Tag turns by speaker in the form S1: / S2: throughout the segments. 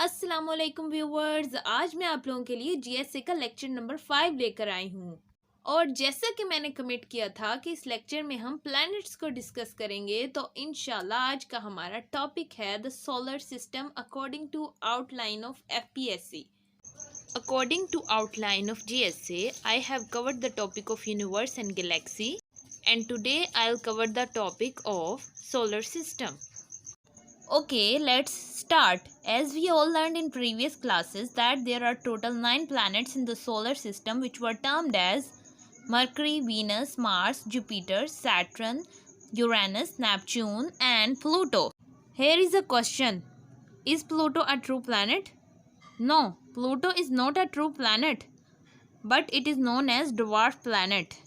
S1: अस्सलामुअलैकुम व्यूवर्स, आज मैं आप लोगों के लिए जीएसए का लेक्चर नंबर 5 लेकर आई हूँ। और जैसा कि मैंने कमिट किया था कि इस लेक्चर में हम प्लैनेट्स को डिस्कस करेंगे, तो इंशाल्लाह आज का हमारा टॉपिक है the solar system according to outline of FPSC. According to outline of GSA, I have covered the topic of universe and galaxy, and today I'll cover the topic of solar system. Okay, let's start. As we all learned in previous classes that there are total 9 planets in the solar system which were termed as Mercury, Venus, Mars, Jupiter, Saturn, Uranus, Neptune and Pluto. Here is a question. Is Pluto a true planet? No, Pluto is not a true planet, but it is known as dwarf planet.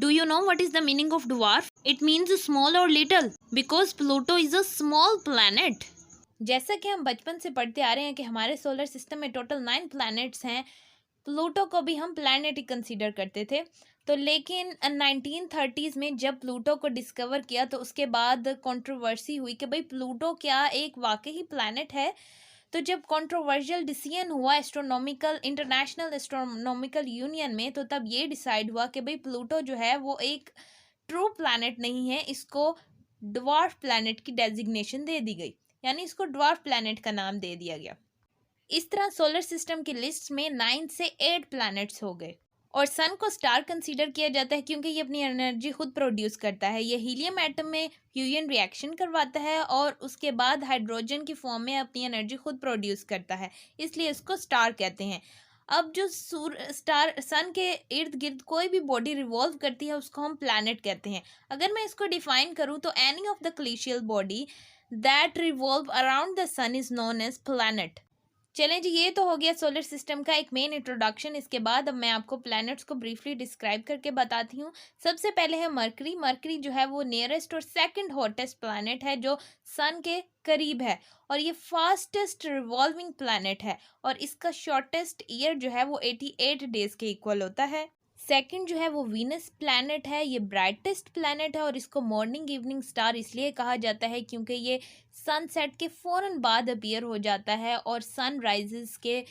S1: Do you know what is the meaning of dwarf? It means small or little because Pluto is a small planet. जैसा कि हम बचपन से पढ़ते आ रहे हैं कि हमारे सोलर सिस्टम में टोटल 9 प्लैनेट्स हैं, प्लूटो को भी हम प्लैनेट ही कंसीडर करते थे। तो लेकिन 1930s में जब प्लूटो को डिस्कवर किया तो उसके बाद कंट्रोवर्सी हुई कि भाई प्लूटो क्या एक वाकई प्लैनेट है। तो जब कंट्रोवर्शियल डिसीजन हुआ एस्ट्रोनॉमिकल इंटरनेशनल एस्ट्रोनॉमिकल यूनियन में, तो तब ये डिसाइड हुआ कि भाई प्लूटो जो है वो एक ट्रू प्लैनेट नहीं है, इसको ड्वार्फ प्लैनेट की डेजिग्नेशन दे दी गई, यानी इसको ड्वार्फ प्लैनेट का नाम दे दिया गया। इस तरह सोलर सिस्टम की लिस्ट में 9 से 8 प्लैनेट्स हो गए। और सन को स्टार कंसीडर किया जाता है क्योंकि ये अपनी एनर्जी खुद प्रोड्यूस करता है। ये हीलियम एटम में फ्यूजन रिएक्शन करवाता है और उसके बाद हाइड्रोजन की फॉर्म में अपनी एनर्जी खुद प्रोड्यूस करता है, इसलिए इसको स्टार कहते हैं। अब जो सन के इर्द गिर्द कोई भी बॉडी रिवॉल्व करती है उसको हम प्लैनेट कहते हैं। अगर मैं इसको डिफाइन करूँ तो any of the celestial body that revolve around the sun is known as planet. चलें जी, ये तो हो गया सोलर सिस्टम का एक मेन इंट्रोडक्शन। इसके बाद अब मैं आपको प्लैनेट्स को ब्रीफली डिस्क्राइब करके बताती हूँ। सबसे पहले है मरकरी। मरकरी जो है वो नियरेस्ट और सेकंड हॉटेस्ट प्लैनेट है जो सन के करीब है, और ये फास्टेस्ट रिवॉल्विंग प्लैनेट है, और इसका शॉर्टेस्ट ईयर जो है वो 88 डेज के इक्वल होता है। सेकंड जो है वो वीनस प्लैनेट है। ये ब्राइटेस्ट प्लैनेट है और इसको मॉर्निंग इवनिंग स्टार इसलिए कहा जाता है क्योंकि ये सनसेट के फ़ौरन बाद अपीयर हो जाता है और सनराइजेस के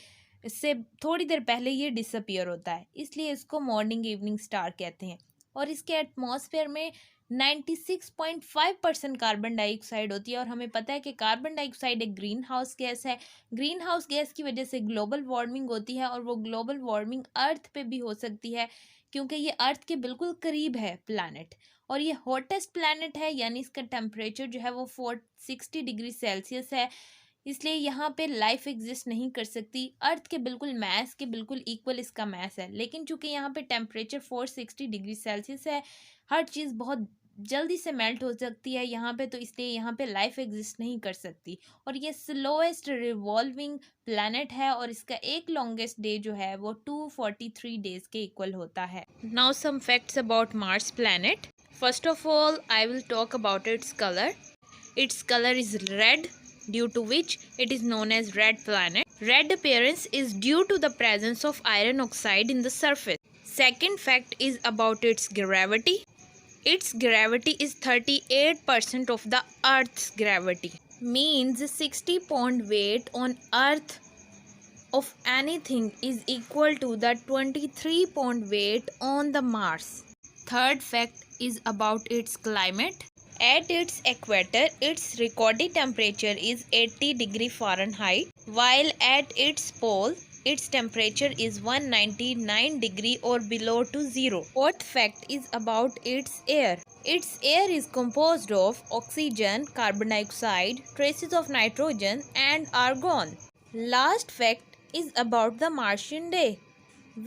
S1: से थोड़ी देर पहले ये डिसअपीयर होता है, इसलिए इसको मॉर्निंग इवनिंग स्टार कहते हैं। और इसके एटमॉस्फेयर में 96.5% कार्बन डाइऑक्साइड होती है, और हमें पता है कि कार्बन डाइऑक्साइड एक ग्रीन हाउस गैस है। ग्रीन हाउस गैस की वजह से ग्लोबल वार्मिंग होती है, और वो ग्लोबल वार्मिंग अर्थ पे भी हो सकती है क्योंकि ये अर्थ के बिल्कुल करीब है प्लैनेट। और ये हॉटेस्ट प्लैनेट है, यानी इसका टेम्परेचर जो है वो 460 डिग्री सेल्सियस है, इसलिए यहाँ पे लाइफ एग्जिस्ट नहीं कर सकती। अर्थ के बिल्कुल मैस के बिल्कुल इक्वल इसका मैस है, लेकिन चूंकि यहाँ पे टेम्परेचर 460 डिग्री सेल्सियस है, हर चीज़ बहुत जल्दी से मेल्ट हो सकती है यहाँ पे, तो इसलिए यहाँ पे लाइफ एग्जिस्ट नहीं कर सकती। और ये स्लोएस्ट रिवॉल्विंग प्लैनेट है, और इसका एक लॉन्गेस्ट डे जो है वो 243 डेज के इक्वल होता है। Now some facts about Mars planet. First of all I will talk about its colour. Its colour is red, due to which it is known as red planet. Red appearance is due to the presence of iron oxide in the surface. Second fact is about its gravity. Its gravity is 38% of the Earth's gravity. Means 60 pound weight on Earth of anything is equal to the 23 pound weight on the Mars. Third fact is about its climate. At its equator, its recorded temperature is 80 degree Fahrenheit, while at its pole, its temperature is 199 degree or below to zero. Fourth fact is about its air. Its air is composed of oxygen, carbon dioxide, traces of nitrogen and argon. Last fact is about the Martian day,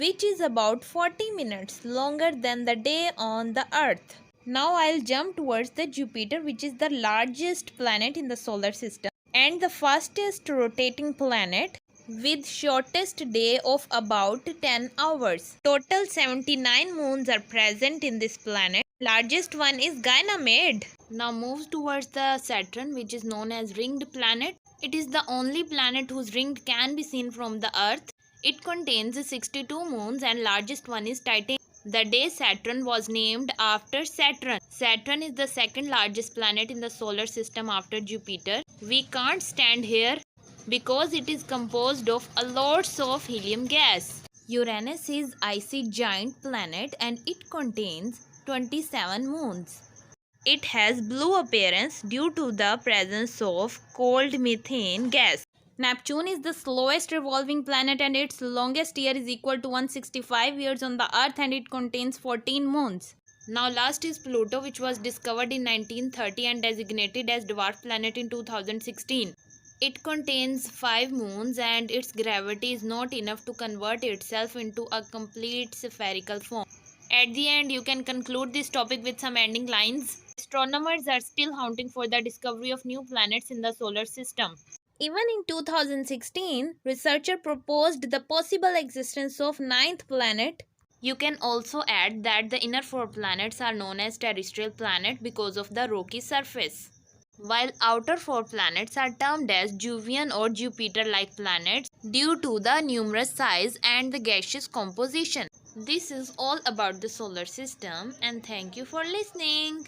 S1: which is about 40 minutes longer than the day on the Earth. Now I'll jump towards the Jupiter, which is the largest planet in the solar system and the fastest rotating planet with shortest day of about 10 hours. Total 79 moons are present in this planet. Largest one is Ganymede. Now moves towards the Saturn, which is known as ringed planet. It is the only planet whose ring can be seen from the Earth. It contains 62 moons and largest one is Titan. The day Saturn was named after Saturn. Saturn is the second largest planet in the solar system after Jupiter. We can't stand here because it is composed of a lots of helium gas. Uranus is icy giant planet and it contains 27 moons. It has blue appearance due to the presence of cold methane gas. Neptune is the slowest revolving planet and its longest year is equal to 165 years on the Earth and it contains 14 moons. Now last is Pluto, which was discovered in 1930 and designated as dwarf planet in 2016. It contains 5 moons and its gravity is not enough to convert itself into a complete spherical form. At the end, you can conclude this topic with some ending lines. Astronomers are still hunting for the discovery of new planets in the solar system. Even in 2016, researchers proposed the possible existence of ninth planet. You can also add that the inner 4 planets are known as terrestrial planets because of the rocky surface, while outer 4 planets are termed as Jovian or Jupiter-like planets due to the numerous size and the gaseous composition. This is all about the solar system and thank you for listening.